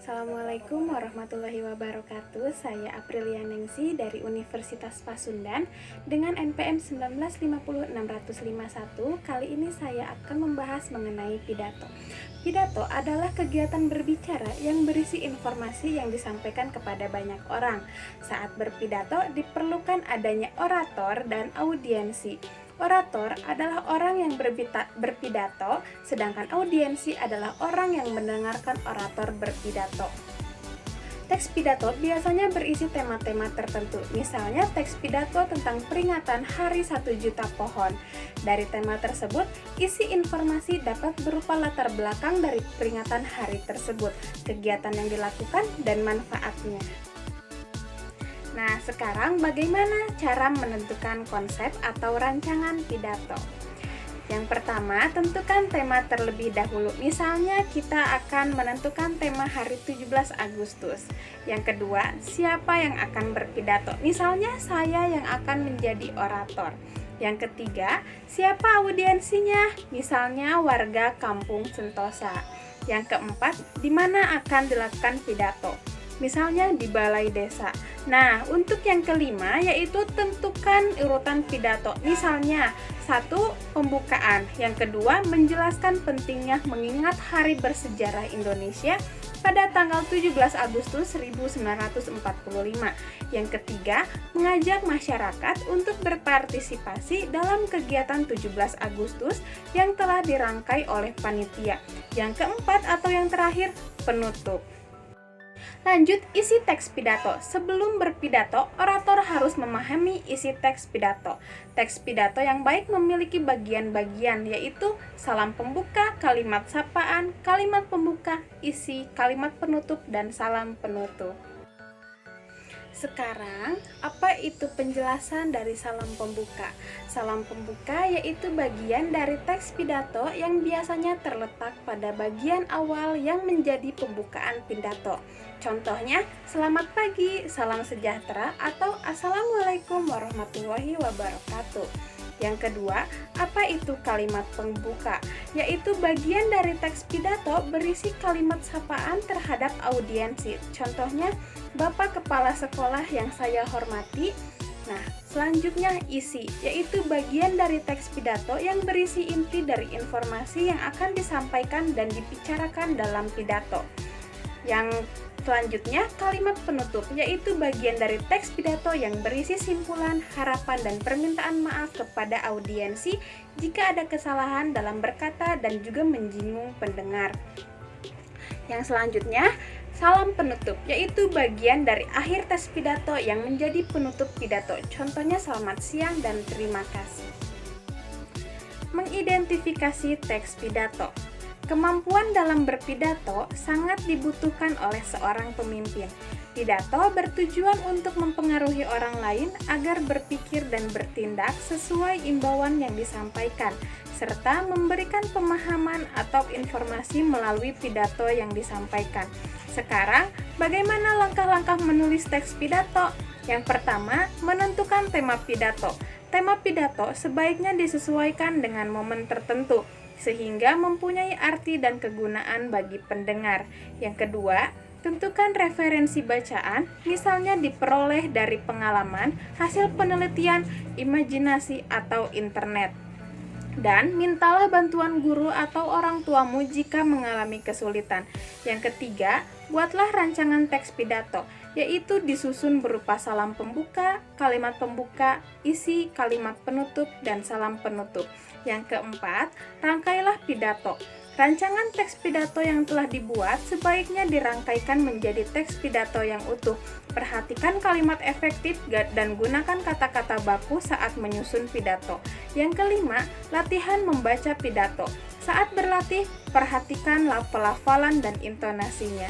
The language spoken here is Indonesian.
Assalamualaikum warahmatullahi wabarakatuh. Saya Aprilia Nengsi dari Universitas Pasundan dengan NPM 1950651. Kali ini saya akan membahas mengenai pidato. Pidato adalah kegiatan berbicara yang berisi informasi yang disampaikan kepada banyak orang. Saat berpidato diperlukan adanya orator dan audiensi. Orator adalah orang yang berpidato, sedangkan audiensi adalah orang yang mendengarkan orator berpidato. Teks pidato biasanya berisi tema-tema tertentu, misalnya teks pidato tentang peringatan Hari 1 Juta Pohon. Dari tema tersebut, isi informasi dapat berupa latar belakang dari peringatan hari tersebut, kegiatan yang dilakukan, dan manfaatnya. Nah, sekarang bagaimana cara menentukan konsep atau rancangan pidato? Yang pertama, tentukan tema terlebih dahulu. Misalnya, kita akan menentukan tema hari 17 Agustus. Yang kedua, siapa yang akan berpidato? Misalnya, saya yang akan menjadi orator. Yang ketiga, siapa audiensinya? Misalnya, warga Kampung Sentosa. Yang keempat, di mana akan dilakukan pidato? Misalnya di balai desa. Nah, untuk yang kelima yaitu tentukan urutan pidato. Misalnya, 1. Pembukaan. Yang kedua, menjelaskan pentingnya mengingat hari bersejarah Indonesia pada tanggal 17 Agustus 1945. Yang ketiga, mengajak masyarakat untuk berpartisipasi dalam kegiatan 17 Agustus yang telah dirangkai oleh panitia. Yang keempat atau yang terakhir, penutup. Lanjut, isi teks pidato. Sebelum berpidato, orator harus memahami isi teks pidato. Teks pidato yang baik memiliki bagian-bagian, yaitu salam pembuka, kalimat sapaan, kalimat pembuka, isi, kalimat penutup, dan salam penutup. Sekarang, apa itu penjelasan dari salam pembuka? Salam pembuka yaitu bagian dari teks pidato yang biasanya terletak pada bagian awal yang menjadi pembukaan pidato. Contohnya, selamat pagi, salam sejahtera, atau assalamualaikum warahmatullahi wabarakatuh. Yang kedua, apa itu kalimat pembuka? Yaitu bagian dari teks pidato berisi kalimat sapaan terhadap audiensi. Contohnya, Bapak Kepala Sekolah yang saya hormati. Nah, selanjutnya isi, yaitu bagian dari teks pidato yang berisi inti dari informasi yang akan disampaikan dan dibicarakan dalam pidato. Yang selanjutnya, kalimat penutup, yaitu bagian dari teks pidato yang berisi simpulan, harapan, dan permintaan maaf kepada audiensi jika ada kesalahan dalam berkata dan juga menyinggung pendengar. Yang selanjutnya, salam penutup, yaitu bagian dari akhir teks pidato yang menjadi penutup pidato. Contohnya, selamat siang dan terima kasih. Mengidentifikasi teks pidato. Kemampuan dalam berpidato sangat dibutuhkan oleh seorang pemimpin. Pidato bertujuan untuk mempengaruhi orang lain agar berpikir dan bertindak sesuai imbauan yang disampaikan, serta memberikan pemahaman atau informasi melalui pidato yang disampaikan. Sekarang, bagaimana langkah-langkah menulis teks pidato? Yang pertama, menentukan tema pidato. Tema pidato sebaiknya disesuaikan dengan momen tertentu, sehingga mempunyai arti dan kegunaan bagi pendengar. Yang kedua, tentukan referensi bacaan, misalnya diperoleh dari pengalaman, hasil penelitian, imajinasi, atau internet. Dan mintalah bantuan guru atau orang tuamu jika mengalami kesulitan. Yang ketiga, buatlah rancangan teks pidato, yaitu disusun berupa salam pembuka, kalimat pembuka, isi, kalimat penutup, dan salam penutup. Yang keempat, rangkailah pidato. Rancangan teks pidato yang telah dibuat sebaiknya dirangkaikan menjadi teks pidato yang utuh. Perhatikan kalimat efektif dan gunakan kata-kata baku saat menyusun pidato. Yang kelima, latihan membaca pidato. Saat berlatih, perhatikan pelafalan dan intonasinya.